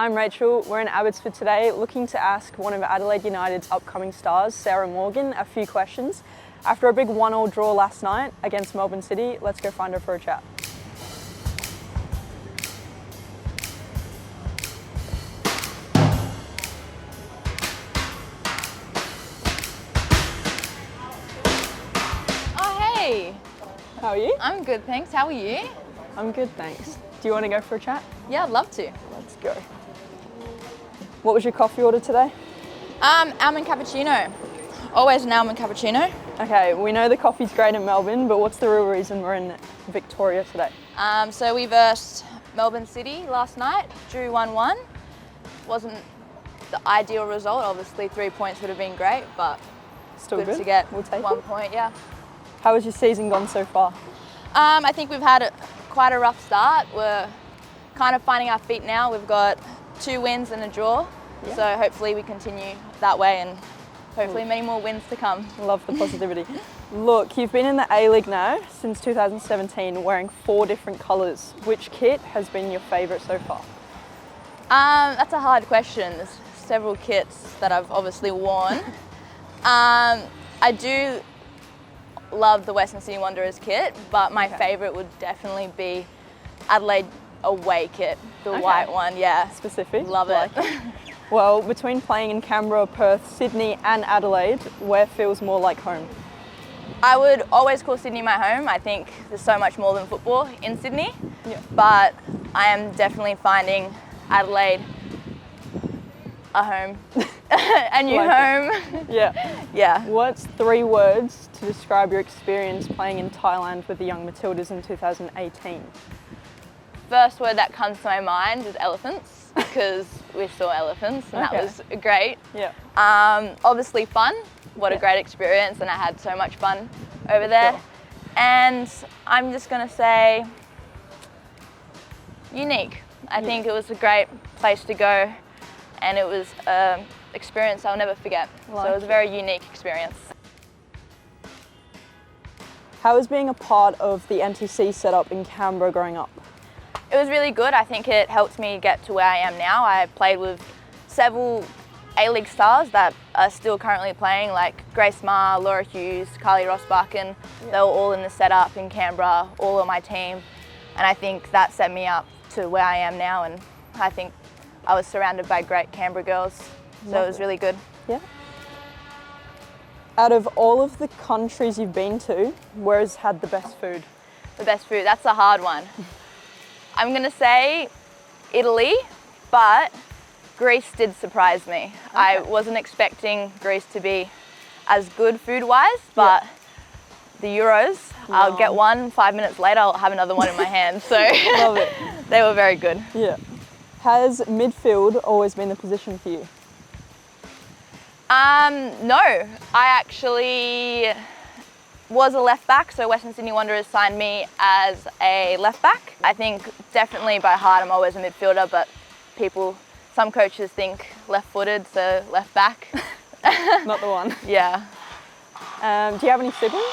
I'm Rachel. We're in Abbotsford today looking to ask one of Adelaide United's upcoming stars, Sarah Morgan, a few questions. After a big 1-1 draw last night against Melbourne City, let's go find her for a chat. Oh, hey. How are you? I'm good, thanks. How are you? I'm good, thanks. Do you want to go for a chat? Yeah, I'd love to. Let's go. What was your coffee order today? Almond cappuccino. Always an almond cappuccino. Okay, we know the coffee's great in Melbourne, but what's the real reason we're in Victoria today? So we versed Melbourne City last night, drew 1-1. Wasn't the ideal result. Obviously 3 points would have been great, but Still good to get We'll take 1 it. point, yeah. How has your season gone so far? I think we've had quite a rough start. We're kind of finding our feet now. We've got 2 wins and a draw. Yeah. So hopefully we continue that way and hopefully many more wins to come. Love the positivity. Look, you've been in the A-League now since 2017, wearing 4 different colours. Which kit has been your favourite so far? That's a hard question. There's several kits that I've obviously worn. I do love the Western Sydney Wanderers kit, but my favourite would definitely be Adelaide away kit, the white one, yeah. Specific? Love it. Well, between playing in Canberra, Perth, Sydney and Adelaide, where feels more like home? I would always call Sydney my home. I think there's so much more than football in Sydney, but I am definitely finding Adelaide a home, a new home. Yeah. What's 3 words to describe your experience playing in Thailand with the Young Matildas in 2018? First word that comes to my mind is elephants, because we saw elephants and that was great. Yeah. Obviously fun. What a great experience, and I had so much fun over there. Sure. And I'm just gonna say unique. I think it was a great place to go, and it was an experience I'll never forget. So it was a very unique experience. How was being a part of the NTC setup in Canberra growing up? It was really good. I think it helped me get to where I am now. I played with several A-League stars that are still currently playing, like Grace Ma, Laura Hughes, Carly Rossbach. They were all in the setup in Canberra, all on my team. And I think that set me up to where I am now, and I think I was surrounded by great Canberra girls, so it was really good. Yeah. Out of all of the countries you've been to, where has had the best food? The best food, that's a hard one. I'm gonna say Italy, but Greece did surprise me. I wasn't expecting Greece to be as good food-wise, but the Euros, I'll get one, 5 minutes later I'll have another one in my hand, so Love it. They were very good. Yeah. Has midfield always been the position for you? No, I actually was a left back, so Western Sydney Wanderers signed me as a left back. I think definitely by heart I'm always a midfielder, but some coaches think left-footed, so left back. Not the one. Yeah. Do you have any siblings?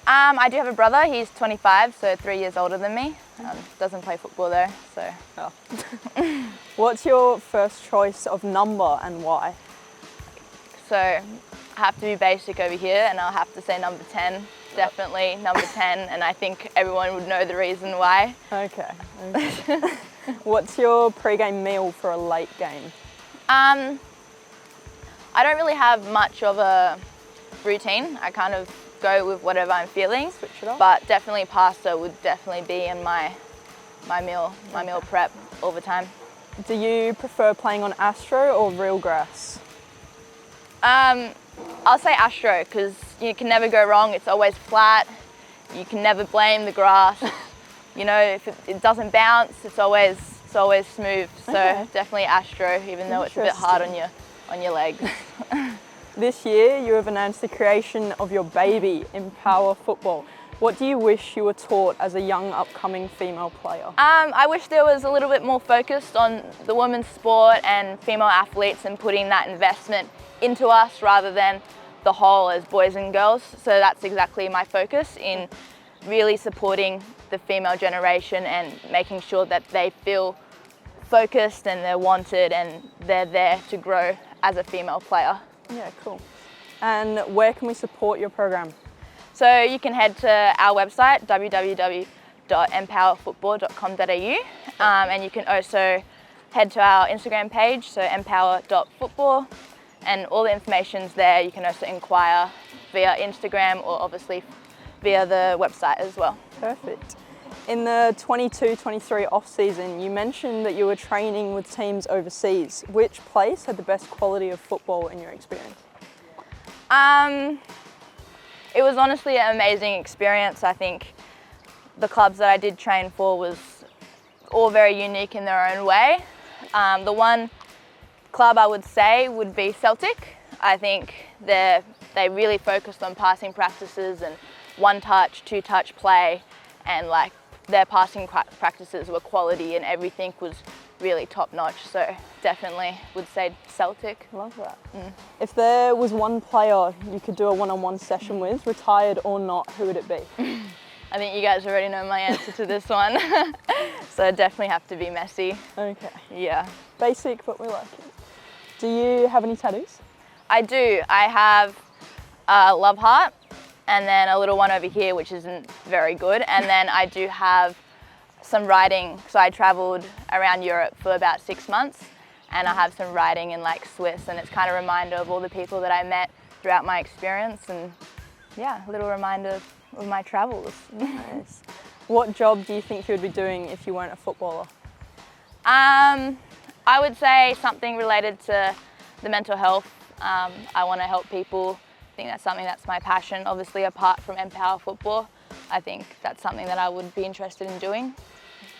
I do have a brother. He's 25, so 3 years older than me. Doesn't play football though, so. Oh. What's your first choice of number and why? So I have to be basic over here, and I'll have to say number 10. Definitely number 10, and I think everyone would know the reason why. Okay. What's your pre-game meal for a late game? I don't really have much of a routine. I kind of go with whatever I'm feeling. Switch it up. But definitely pasta would definitely be in my meal prep all the time. Do you prefer playing on Astro or real grass? I'll say Astro, because you can never go wrong. It's always flat. You can never blame the grass. You know, if it doesn't bounce, it's always smooth. So definitely Astro, even though it's a bit hard on your legs. This year, you have announced the creation of your baby in power football. What do you wish you were taught as a young upcoming female player? I wish there was a little bit more focused on the women's sport and female athletes and putting that investment into us rather than the whole as boys and girls. So that's exactly my focus, in really supporting the female generation and making sure that they feel focused and they're wanted and they're there to grow as a female player. Yeah, cool. And where can we support your program? So you can head to our website, www.empowerfootball.com.au, and you can also head to our Instagram page, so empower.football, and all the information's there. You can also inquire via Instagram or obviously via the website as well. Perfect. In the 22-23 off-season, you mentioned that you were training with teams overseas. Which place had the best quality of football in your experience? It was honestly an amazing experience. I think the clubs that I did train for was all very unique in their own way. The one club I would say would be Celtic. I think they really focused on passing practices and one-touch, two-touch play, and like their passing practices were quality and everything was really top-notch. So definitely would say Celtic. Love that. If there was one player you could do a one-on-one session with, retired or not, who would it be? I think you guys already know my answer to this one. So it'd definitely have to be Messi. Okay. Yeah. Basic, but we like it. Do you have any tattoos? I do. I have a love heart and then a little one over here, which isn't very good. And then I do have some writing. So I travelled around Europe for about 6 months and I have some writing in like Swiss, and it's kind of a reminder of all the people that I met throughout my experience, and yeah, a little reminder of my travels. Nice. What job do you think you would be doing if you weren't a footballer? I would say something related to the mental health. I want to help people. I think that's something that's my passion. Obviously, apart from Empower Football, I think that's something that I would be interested in doing,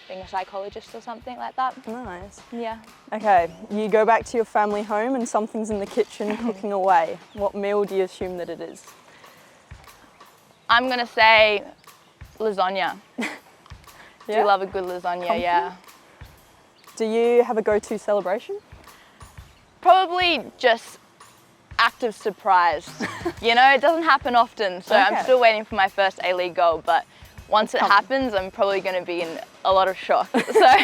being a psychologist or something like that. Nice. Yeah. Okay, you go back to your family home and something's in the kitchen cooking away. What meal do you assume that it is? I'm going to say lasagna. Yeah? Do love a good lasagna, Comfy? yeah. Do you have a go-to celebration? Probably just act of surprise. You know, it doesn't happen often, so Okay. I'm still waiting for my first A-League goal, but once it happens, I'm probably going to be in a lot of shock. So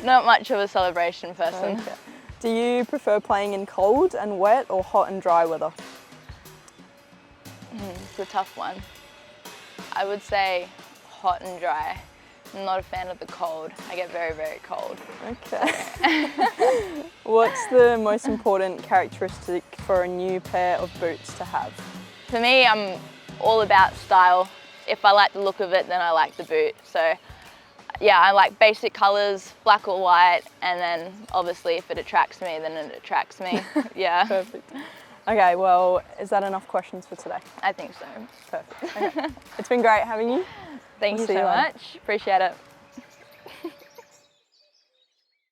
not much of a celebration person. Okay. Do you prefer playing in cold and wet or hot and dry weather? It's a tough one. I would say hot and dry. I'm not a fan of the cold. I get very, very cold. Okay. What's the most important characteristic for a new pair of boots to have? For me, I'm all about style. If I like the look of it, then I like the boot. So yeah, I like basic colours, black or white, and then obviously if it attracts me, then it attracts me. Yeah. Perfect. Okay, well, is that enough questions for today? I think so. Perfect. Okay. It's been great having you. Thank you See so you later. much. Appreciate it.